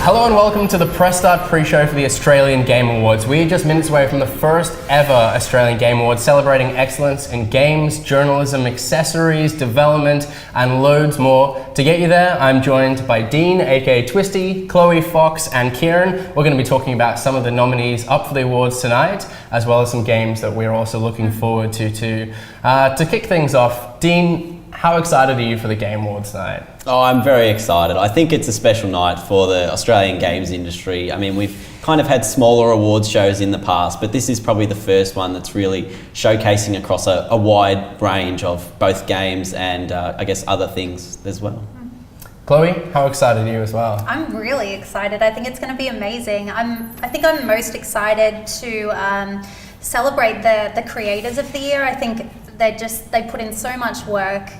Hello and welcome to the Press Start pre-show for the Australian Game Awards. We're just minutes away from the first ever Australian Game Awards, celebrating excellence in games, journalism, accessories, development, and loads more. To get you there, I'm joined by Dean, aka Twisty, Chloe, Fox, and Kieran. We're going to be talking about some of the nominees up for the awards tonight, as well as some games that we're also looking forward to. To kick things off, Dean, how excited are you for the Game Awards tonight? Oh, I'm very excited. I think it's a special night for the Australian games industry. I mean, we've kind of had smaller awards shows in the past, but this is probably the first one that's really showcasing across a wide range of both games and I guess other things as well. Chloe, how excited are you as well? I'm really excited. I think it's going to be amazing. I think I'm most excited to celebrate the creators of the year. I think they put in so much work,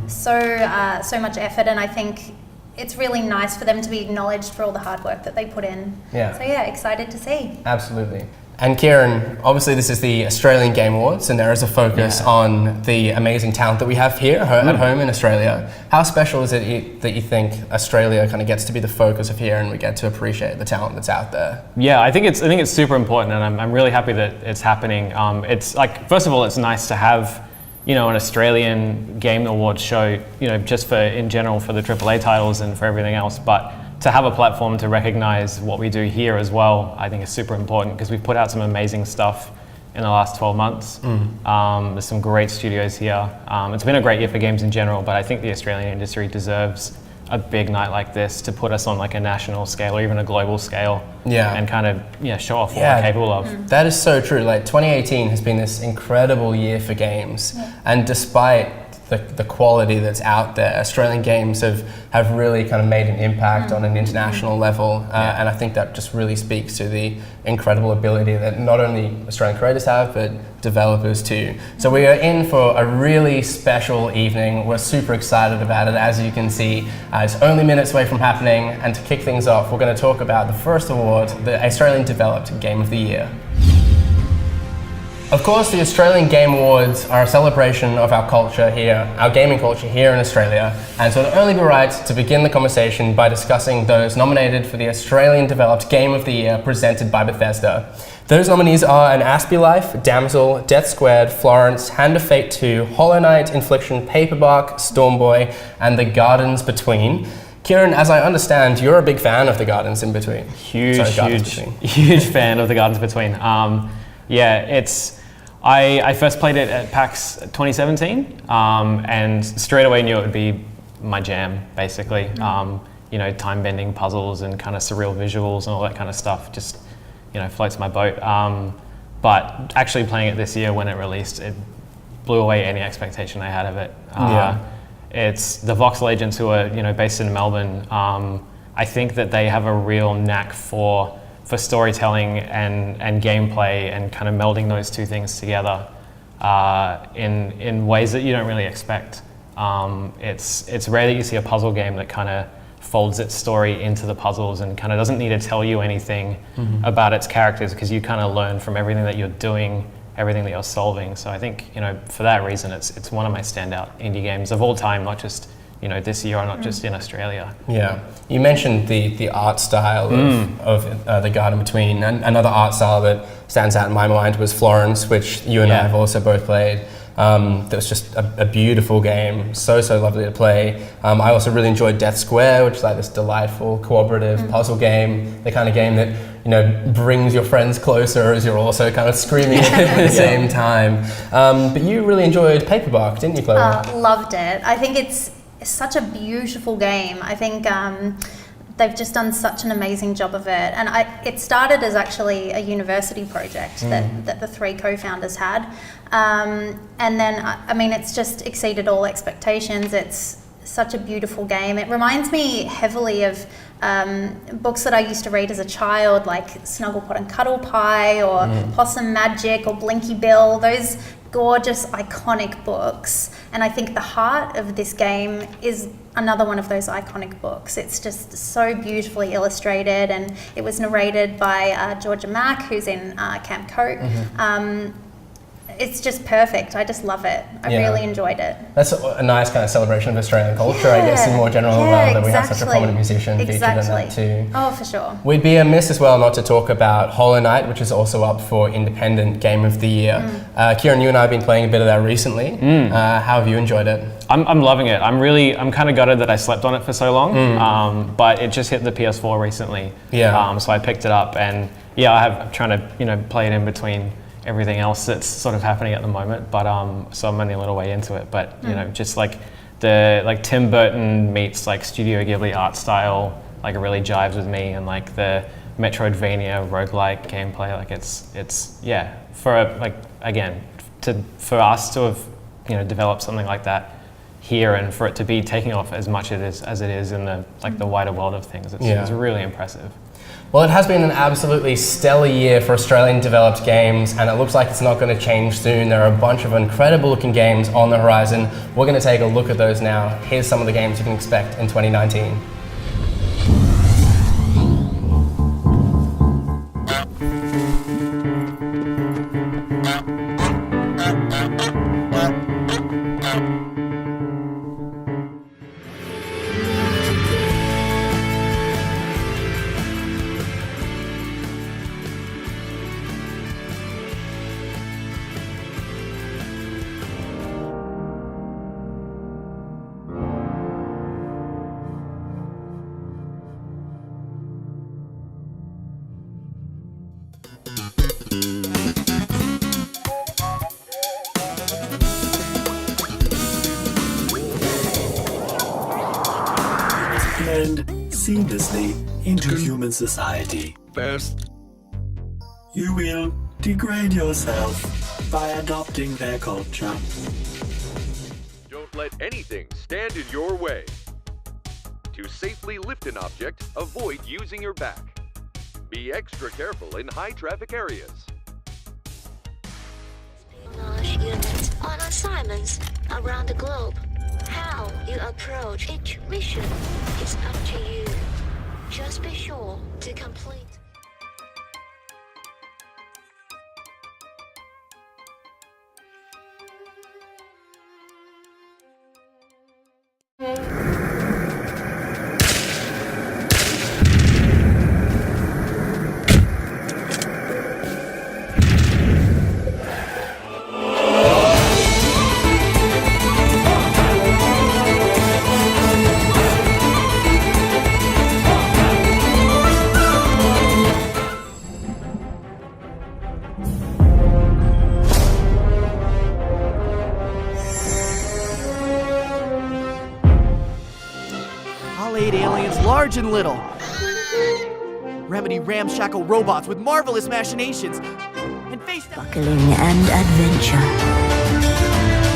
so much effort, and I think it's really nice for them to be acknowledged for all the hard work that they put in. Yeah. So yeah, excited to see. Absolutely. And Kieran, obviously this is the Australian Game Awards, and there is a focus on the amazing talent that we have here at home in Australia. How special is it that you think Australia kind of gets to be the focus of here, and we get to appreciate the talent that's out there? Yeah, I think it's super important, and I'm really happy that it's happening. It's like, first of all, it's nice to have, you know, an Australian Game Awards show, you know, just for in general for the AAA titles and for everything else, but to have a platform to recognize what we do here as well, I think is super important, because we've put out some amazing stuff in the last 12 months. There's some great studios here. It's been a great year for games in general, but I think the Australian industry deserves a big night like this to put us on like a national scale or even a global scale, and kind of show off what we're capable of. That is so true. Like 2018 has been this incredible year for games, and despite the quality that's out there, Australian games have really kind of made an impact on an international level, and I think that just really speaks to the incredible ability that not only Australian creators have, but developers too. So we are in for a really special evening. We're super excited about it, as you can see. It's only minutes away from happening, and to kick things off, we're going to talk about the first award, the Australian Developed Game of the Year. Of course, the Australian Game Awards are a celebration of our culture here, our gaming culture here in Australia, and so it'd only be right to begin the conversation by discussing those nominated for the Australian Developed Game of the Year presented by Bethesda. Those nominees are An Aspie Life, Damsel, Death Squared, Florence, Hand of Fate 2, Hollow Knight, Infliction, Paperbark, Stormboy, and The Gardens Between. Kieran, as I understand, you're a big fan of The Gardens in Between. Huge fan of The Gardens Between. I first played it at PAX 2017, and straight away knew it would be my jam, basically. Time-bending puzzles and kind of surreal visuals and all that kind of stuff just, floats my boat. But actually playing it this year when it released, it blew away any expectation I had of it. It's the voxel agents who are, based in Melbourne. I think that they have a real knack for storytelling and gameplay, and kind of melding those two things together in ways that you don't really expect. It's rare that you see a puzzle game that kind of folds its story into the puzzles and kind of doesn't need to tell you anything about its characters, because you kind of learn from everything that you're doing, everything that you're solving. So I think, for that reason, it's one of my standout indie games of all time, not just this year, or not just in Australia. Yeah, you mentioned the art style of The Garden Between. And another art style that stands out in my mind was Florence, which you and I have also both played. That was just a beautiful game, so lovely to play. I also really enjoyed Death Square, which is like this delightful cooperative puzzle game, the kind of game that brings your friends closer as you're also kind of screaming at the same time. But you really enjoyed Paperbark, didn't you, Chloe? Loved it. I think it's such a beautiful game. I think they've just done such an amazing job of it. And it started as actually a university project that the three co-founders had. And then, it's just exceeded all expectations. It's such a beautiful game. It reminds me heavily of books that I used to read as a child, like Snugglepot and Cuddlepie, or Possum Magic, or Blinky Bill. Those gorgeous, iconic books. And I think the heart of this game is another one of those iconic books. It's just so beautifully illustrated, and it was narrated by Georgia Mack, who's in Camp Coat. it's just perfect. I just love it. I Yeah. really enjoyed it. That's a nice kind of celebration of Australian culture, I guess, in more general, that we have such a prominent musician featured in that too. Oh, for sure. We'd be amiss as well not to talk about Hollow Knight, which is also up for Independent Game of the Year. Kieran, you and I have been playing a bit of that recently. How have you enjoyed it? I'm loving it. I'm kind of gutted that I slept on it for so long, but it just hit the PS4 recently. Yeah. So I picked it up, and I'm trying to play it in between everything else that's sort of happening at the moment. But so I'm only a little way into it. But just like the Tim Burton meets like Studio Ghibli art style, like it really jives with me, and like the Metroidvania roguelike gameplay, like it's for us to have developed something like that here, and for it to be taking off as much as it is in the wider world of things, it's really impressive. Well, it has been an absolutely stellar year for Australian developed games, and it looks like it's not going to change soon. There are a bunch of incredible looking games on the horizon. We're going to take a look at those now. Here's some of the games you can expect in 2019. Blend seamlessly into human society. First, You will degrade yourself by adopting their culture. don't let anything stand in your way. To safely lift an object, avoid using your back. Be extra careful in high traffic areas. Espionage units on assignments around the globe. How you approach each mission is up to you. Just be sure to complete. I'll aid aliens large and little. Remedy ramshackle robots with marvelous machinations. And face down. Sparkling and adventure,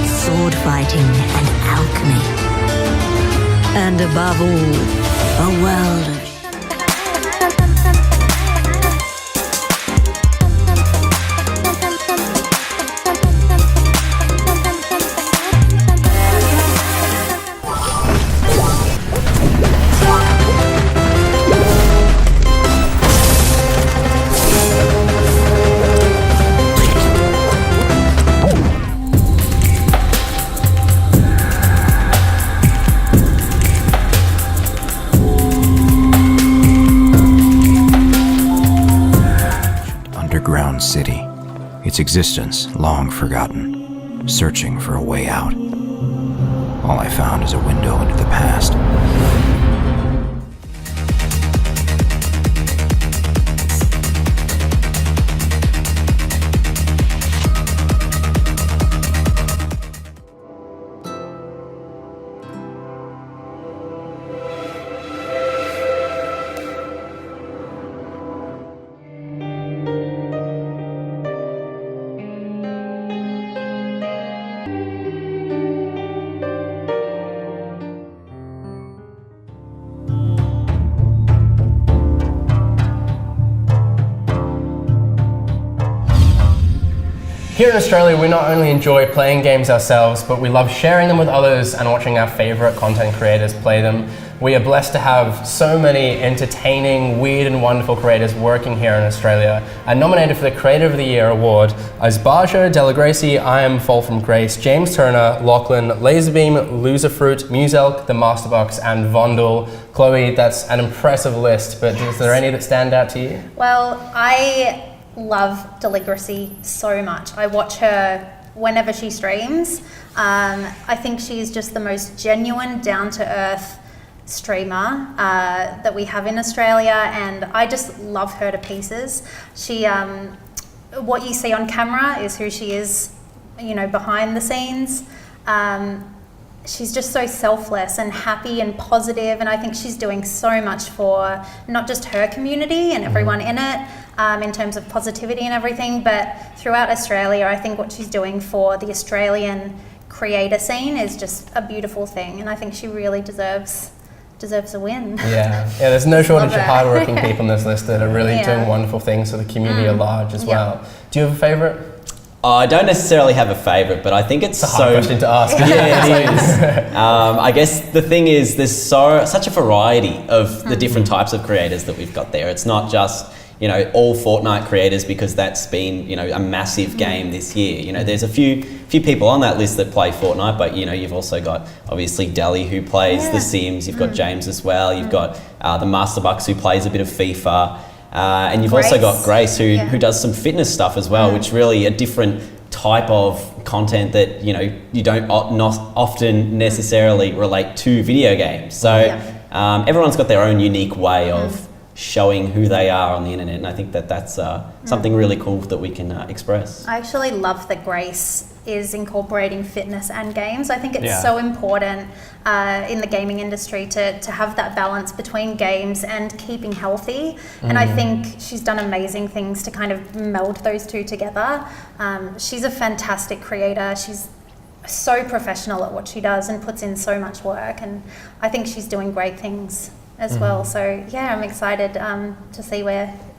sword fighting and alchemy, and above all, a world of underground city, its existence long forgotten, searching for a way out. All I found is a window into the past. Here in Australia, we not only enjoy playing games ourselves, but we love sharing them with others and watching our favourite content creators play them. we are blessed to have so many entertaining, weird and wonderful creators working here in Australia. And nominated for the Creator of the Year award is Bajo, Della Gracie, I Am Fall from Grace, James Turner, Lachlan, Laserbeam, Loserfruit, Muselk, The Masterbox and Vondel. Chloe, that's an impressive list, but is there any that stand out to you? Well, I love Della Gracie so much. I watch her whenever she streams. I think she's just the most genuine, down-to-earth streamer that we have in Australia, and I just love her to pieces. She, what you see on camera is who she is, you know, behind the scenes. She's just so selfless and happy and positive, and I think she's doing so much for not just her community and everyone in it, in terms of positivity and everything, but throughout Australia. I think what she's doing for the Australian creator scene is just a beautiful thing, and I think she really deserves a win. Yeah, there's no shortage Love of it. hardworking people on this list that are really doing wonderful things for the community at large as well. Do you have a favourite? I don't necessarily have a favourite, but I think it's a hard question to ask. Yeah, it is. I guess the thing is, there's such a variety of the different types of creators that we've got there. It's not just, you know, all Fortnite creators, because that's been, you know, a massive game this year. You know, there's a few people on that list that play Fortnite, but, you know, you've also got obviously Delhi, who plays The Sims. You've got James as well. You've got the Masterbucks, who plays a bit of FIFA. And you've also got Grace, who does some fitness stuff as well, which really a different type of content that, you know, you don't not often necessarily relate to video games. So everyone's got their own unique way of showing who they are on the internet, and I think that that's something really cool that we can express. I actually love that Grace is incorporating fitness and games. I think it's so important in the gaming industry to have that balance between games and keeping healthy. And I think she's done amazing things to kind of meld those two together. She's a fantastic creator. She's so professional at what she does and puts in so much work, and I think she's doing great things as well. So yeah, I'm excited to see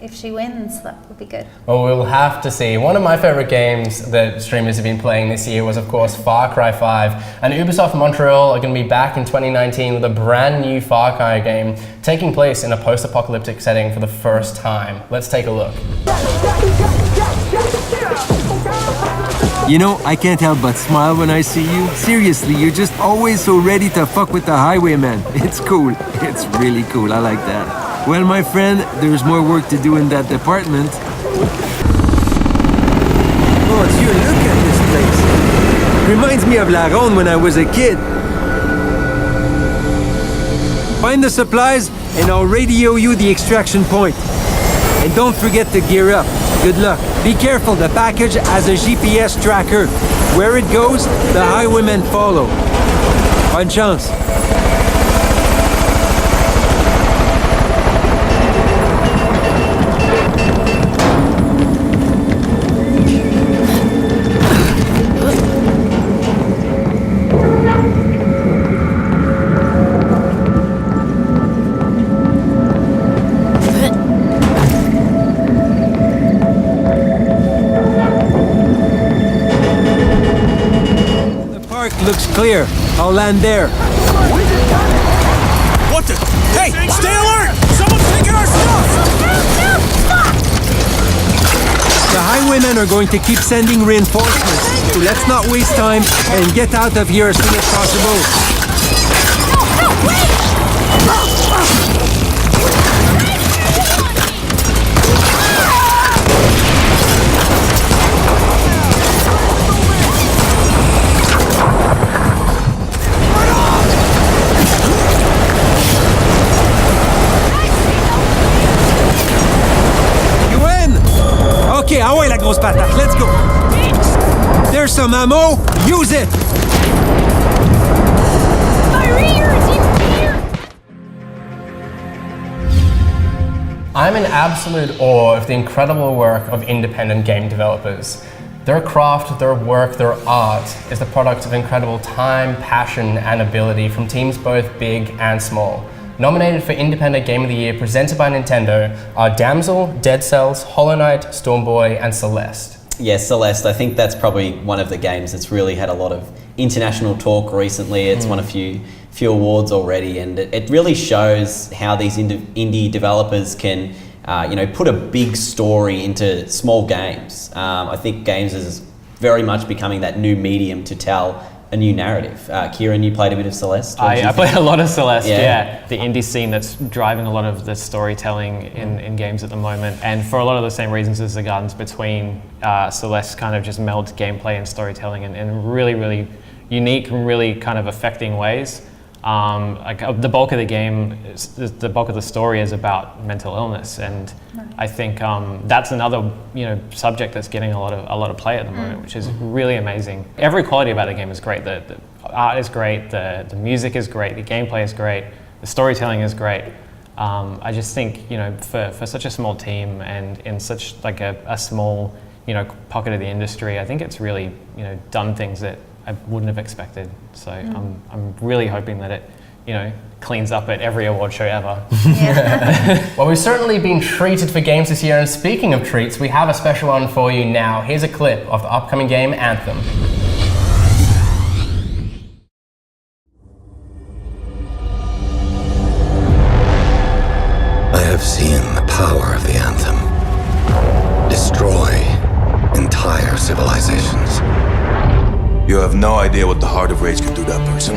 if she wins. That would be good. Well, we'll have to see. One of my favorite games that streamers have been playing this year was, of course, Far Cry 5. And Ubisoft Montreal are going to be back in 2019 with a brand new Far Cry game taking place in a post-apocalyptic setting for the first time. Let's take a look. You know, I can't help but smile when I see you. Seriously, you're just always so ready to fuck with the highwayman. It's cool. It's really cool. I like that. Well, my friend, there's more work to do in that department. Oh, you look at this place. Reminds me of La Ronde when I was a kid. Find the supplies and I'll radio you the extraction point. And don't forget to gear up. Good luck. Be careful, the package has a GPS tracker. Where it goes, the highwaymen follow. Bonne chance. Looks clear. I'll land there. What the? Hey, stay alert! Someone's taking our stuff! No, stop! The highwaymen are going to keep sending reinforcements, so let's not waste time and get out of here as soon as possible. No, wait! Okay, ah ouais la grosse patate, let's go! There's some ammo, use it! I'm in absolute awe of the incredible work of independent game developers. Their craft, their work, their art is the product of incredible time, passion, and ability from teams both big and small. Nominated for Independent Game of the Year presented by Nintendo are Damsel, Dead Cells, Hollow Knight, Stormboy, and Celeste. Yes, Celeste, I think that's probably one of the games that's really had a lot of international talk recently. It's won a few few awards already, and it really shows how these indie developers can put a big story into small games. I think games is very much becoming that new medium to tell a new narrative. Kieran, you played a bit of Celeste. I played a lot of Celeste, yeah. The indie scene that's driving a lot of the storytelling in games at the moment, and for a lot of the same reasons as the Gardens Between, Celeste kind of just melds gameplay and storytelling in really, really unique and really kind of affecting ways. The bulk of the game, the bulk of the story is about mental illness, and I think that's another subject that's getting a lot of play at the moment, which is really amazing. Every quality about the game is great. The art is great, the music is great, the gameplay is great, the storytelling is great. I just think for such a small team and in such like a small pocket of the industry, I think it's really done things that I wouldn't have expected. So I'm really hoping that it, cleans up at every award show ever. Well, we've certainly been treated for games this year, and speaking of treats, we have a special one for you now. Here's a clip of the upcoming game, Anthem. I have seen the power of the Anthem destroy entire civilizations. You have no idea what the Heart of Rage can do to a person.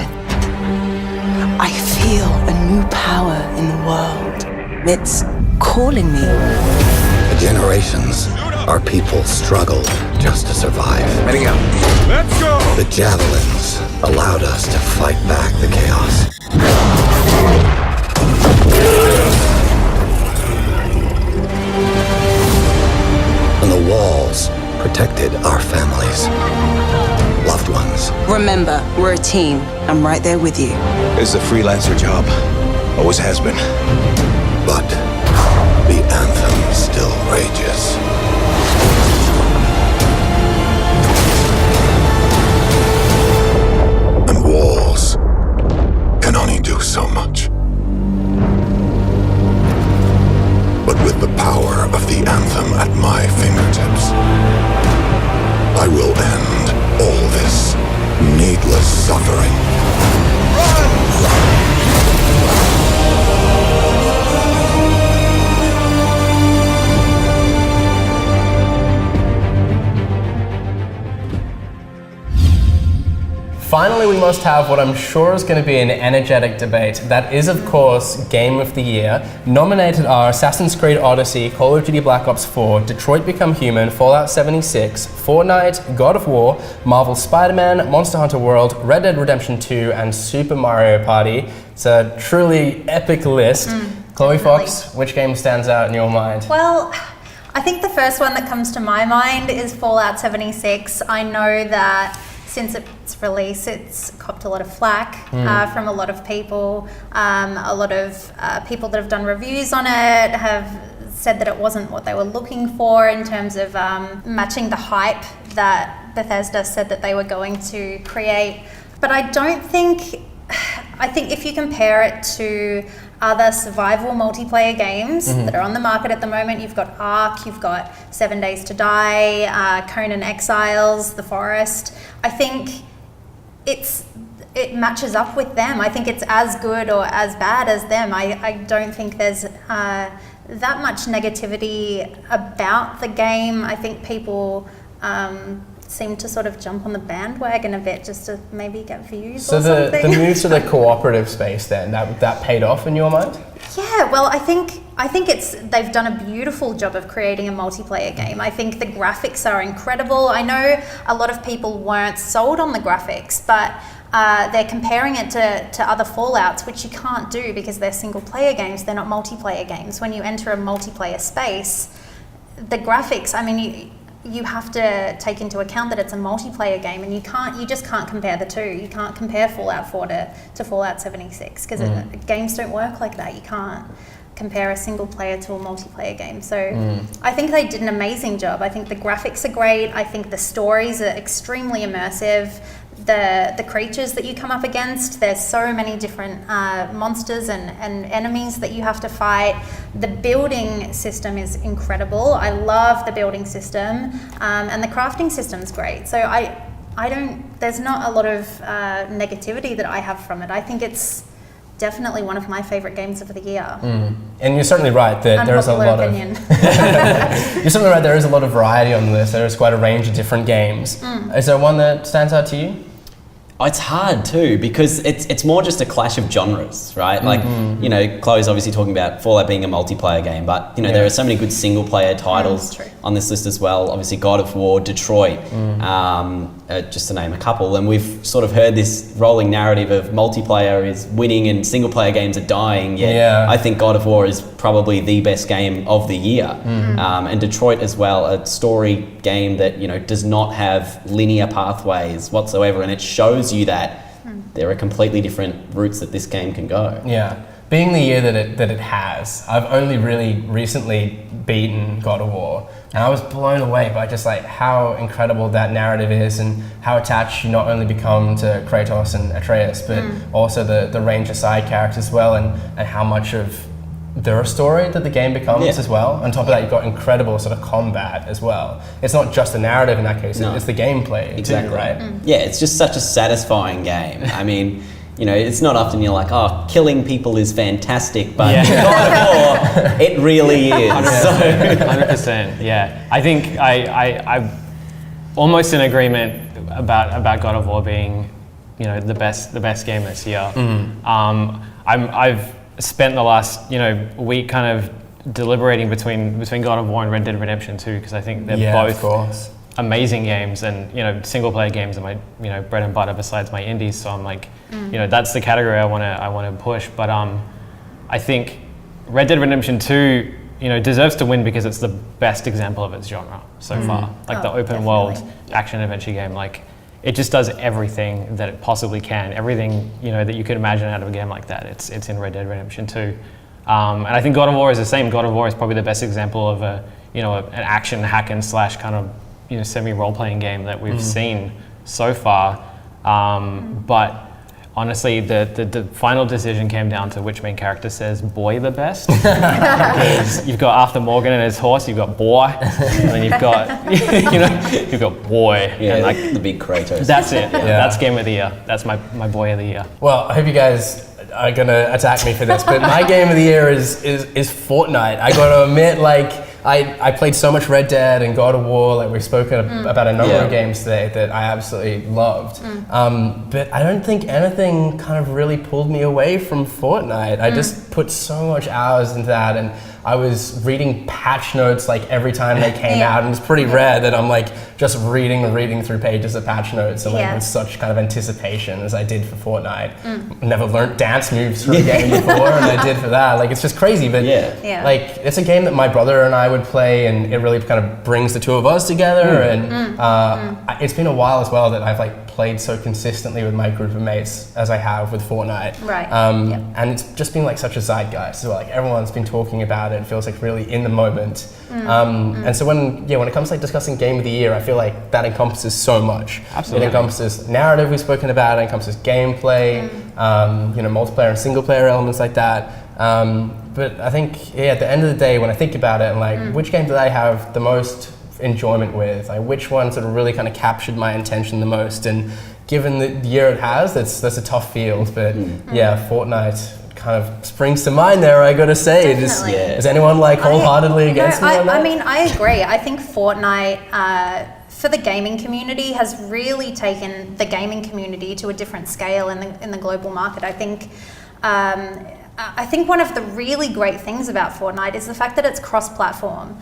I feel a new power in the world. It's calling me. For generations, our people struggled just to survive. Heading out. Let's go! The javelins allowed us to fight back the chaos. And the walls protected our families. Loved ones. Remember, we're a team. I'm right there with you. It's a freelancer job. Always has been. But the Anthem still rages. And walls can only do so much. But with the power of the Anthem at my fingertips, I will end all this needless suffering. Finally, we must have what I'm sure is going to be an energetic debate. That is, of course, Game of the Year. Nominated are Assassin's Creed Odyssey, Call of Duty Black Ops 4, Detroit Become Human, Fallout 76, Fortnite, God of War, Marvel Spider-Man, Monster Hunter World, Red Dead Redemption 2, and Super Mario Party. It's a truly epic list. Chloe Fox, which game stands out in your mind? Well, I think the first one that comes to my mind is Fallout 76. I know that since its release, it's copped a lot of flack from a lot of people. A lot of people that have done reviews on it have said that it wasn't what they were looking for in terms of matching the hype that Bethesda said that they were going to create. But I think if you compare it to other survival multiplayer games that are on the market at the moment, you've got Ark, you've got 7 Days to Die, Conan Exiles, The Forest. I think it matches up with them. I think it's as good or as bad as them. I don't think there's that much negativity about the game. I think people seem to sort of jump on the bandwagon a bit just to maybe get views or something. So the move to the cooperative space then, that paid off in your mind? Yeah, well, I think they've done a beautiful job of creating a multiplayer game. I think the graphics are incredible. I know a lot of people weren't sold on the graphics, but they're comparing it to other Fallouts, which you can't do because they're single player games, they're not multiplayer games. When you enter a multiplayer space, the graphics, I mean, you have to take into account that it's a multiplayer game, and you just can't compare the two. You can't compare Fallout 4 to Fallout 76 because games don't work like that. You can't compare a single player to a multiplayer game. So I think they did an amazing job. I think the graphics are great. I think the stories are extremely immersive. The creatures that you come up against, there's so many different monsters and enemies that you have to fight. The building system is incredible. I love the building system, and the crafting system's great. So there's not a lot of negativity that I have from it. I think it's definitely one of my favourite games of the year. And you're certainly right that there's a lot opinion. You're certainly right, there is a lot of variety on the list. There is quite a range of different games. Is there one that stands out to you? Oh, it's hard too, because it's more just a clash of genres, right? Like, you know, Chloe's obviously talking about Fallout being a multiplayer game, but, you know, there are so many good single player titles on this list as well. Obviously God of War, Detroit, just to name a couple. And we've sort of heard this rolling narrative of multiplayer is winning and single player games are dying. Yet I think God of War is probably the best game of the year. And Detroit as well, a story game that, you know, does not have linear pathways whatsoever, and it shows you that there are completely different routes that this game can go. Yeah. Being the year that it has, I've only really recently beaten God of War, and I was blown away by just like how incredible that narrative is and how attached you not only become to Kratos and Atreus, but also the range of side characters as well, and how much of their story that the game becomes as well. On top of that, you've got incredible sort of combat as well. It's not just the narrative in that case, it's the gameplay too, right? Yeah, it's just such a satisfying game. I mean, you know, it's not often you're like, oh, killing people is fantastic, but God of War, it really is. 100%, yeah. I think I'm almost in agreement about God of War being, you know, the best game this year. I've spent the last, you know, week kind of deliberating between God of War and Red Dead Redemption 2, because I think they're both amazing games, and, you know, single player games are my, you know, bread and butter besides my indies. So I'm like, you know, that's the category I want to push. But I think Red Dead Redemption 2, you know, deserves to win because it's the best example of its genre so far. Like the open world action adventure game, like it just does everything that it possibly can. Everything, you know, that you could imagine out of a game like that, it's in Red Dead Redemption 2. And I think God of War is the same. God of War is probably the best example of an action hack and slash kind of, you know, semi role playing game that we've seen so far. But honestly, the final decision came down to which main character says "boy" the best. Because you've got Arthur Morgan and his horse, you've got "boy," and then you've got you've got "boy." Yeah, and like the big Kratos. That's it. That's game of the year. That's my boy of the year. Well, I hope you guys are gonna attack me for this, but my game of the year is Fortnite. I gotta admit, like, I played so much Red Dead and God of War, like we've spoken about a number of games today that I absolutely loved. But I don't think anything kind of really pulled me away from Fortnite. I just put so much hours into that, and I was reading patch notes like every time they came out, and it's pretty rare that I'm like just reading through pages of patch notes and like with such kind of anticipation as I did for Fortnite. Never learned dance moves for a game before, and I did for that. Like, it's just crazy, but like it's a game that my brother and I would play, and it really kind of brings the two of us together. And it's been a while as well that I've like played so consistently with my group of mates as I have with Fortnite. And it's just been like such a zeitgeist as well. Like, everyone's been talking about it. It feels like really in the moment. And so when it comes to like discussing game of the year, I feel like that encompasses so much. Absolutely. It encompasses narrative we've spoken about, it encompasses gameplay, you know, multiplayer and single player elements like that. But I think, at the end of the day, when I think about it, and like, which game did I have the most enjoyment with? Like, which one sort of really kind of captured my attention the most? And given the year it has, that's a tough field. But Fortnite kind of springs to mind there, I gotta say. Is anyone like wholeheartedly against me on that? I mean, I agree. I think Fortnite, for the gaming community, has really taken the gaming community to a different scale in the global market. I think one of the really great things about Fortnite is the fact that it's cross-platform.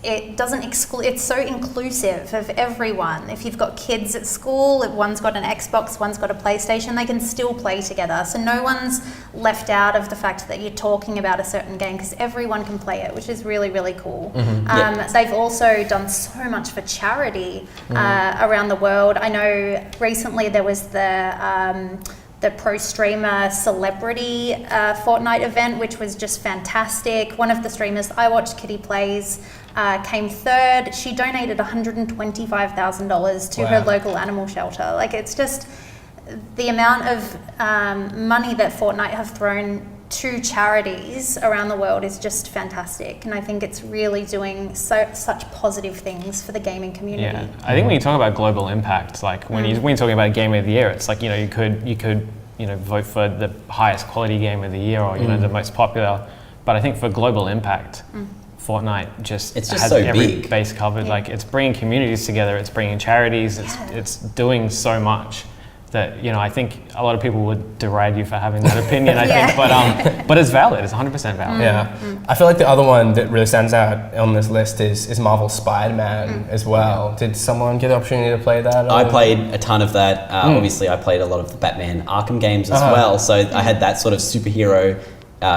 It doesn't it's so inclusive of everyone. If you've got kids at school, if one's got an Xbox, one's got a PlayStation, they can still play together. So no one's left out of the fact that you're talking about a certain game, because everyone can play it, which is really, really cool. They've also done so much for charity around the world. I know recently there was the pro streamer celebrity Fortnite event, which was just fantastic. One of the streamers I watched, Kitty Plays, came third. She donated $125,000 to her local animal shelter. Like, it's just the amount of money that Fortnite have thrown to charities around the world is just fantastic, and I think it's really doing such positive things for the gaming community. Yeah, I think when you talk about global impact, like when you're talking about Game of the Year, it's like, you know, you could vote for the highest quality Game of the Year, or the most popular. But I think for global impact, Fortnite it's just has so every big. base covered. Like, it's bringing communities together, it's bringing charities, it's doing so much that, you know, I think a lot of people would deride you for having that opinion, I think, but it's valid, it's 100% valid. Yeah. I feel like the other one that really stands out on this list is Marvel's Spider-Man as well. Did someone get the opportunity to play that? I played a ton of that. Obviously, I played a lot of the Batman Arkham games as well, so I had that sort of superhero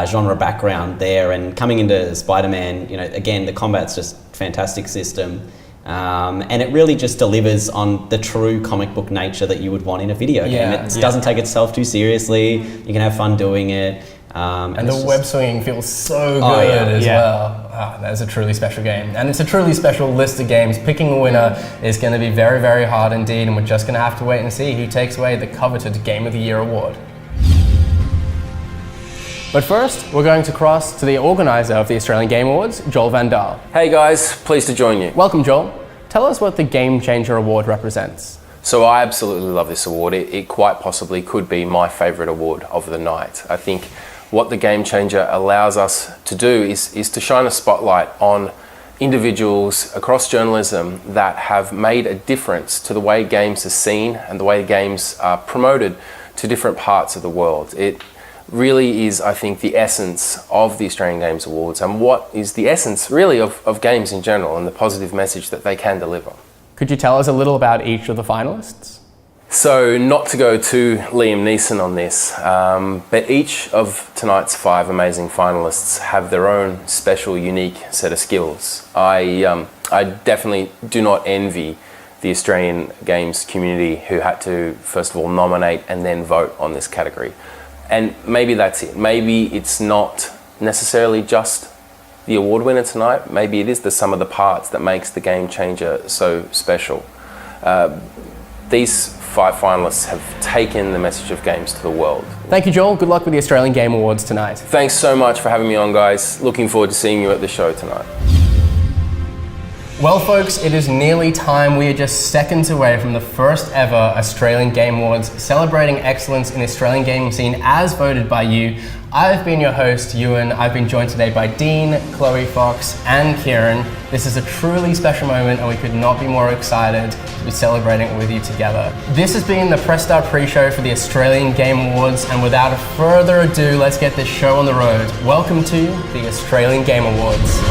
genre background there, and coming into Spider-Man, you know, again, the combat's just fantastic system. And it really just delivers on the true comic book nature that you would want in a video game. It doesn't take itself too seriously. You can have fun doing it. And the web swinging feels so good as well. That is a truly special game. And it's a truly special list of games. Picking a winner is going to be very, very hard indeed, and we're just going to have to wait and see who takes away the coveted Game of the Year award. But first, we're going to cross to the organiser of the Australian Game Awards, Joel Van Dahl. Hey guys, pleased to join you. Welcome, Joel. Tell us what the Game Changer Award represents. So I absolutely love this award. It quite possibly could be my favourite award of the night. I think what the Game Changer allows us to do is to shine a spotlight on individuals across journalism that have made a difference to the way games are seen and the way games are promoted to different parts of the world. It really is, I think, the essence of the Australian Games Awards, and what is the essence really of games in general and the positive message that they can deliver. Could you tell us a little about each of the finalists? So, not to go too Liam Neeson on this, but each of tonight's 5 amazing finalists have their own special, unique set of skills. I definitely do not envy the Australian Games community who had to, first of all, nominate and then vote on this category. And maybe that's it. Maybe it's not necessarily just the award winner tonight. Maybe it is the sum of the parts that makes the Game Changer so special. These 5 finalists have taken the message of games to the world. Thank you, Joel. Good luck with the Australian Game Awards tonight. Thanks so much for having me on, guys. Looking forward to seeing you at the show tonight. Well, folks, it is nearly time. We are just seconds away from the first ever Australian Game Awards, celebrating excellence in the Australian gaming scene as voted by you. I've been your host, Ewan. I've been joined today by Dean, Chloe Fox, and Kieran. This is a truly special moment, and we could not be more excited to be celebrating it with you together. This has been the Press Start pre-show for the Australian Game Awards, and without further ado, let's get this show on the road. Welcome to the Australian Game Awards.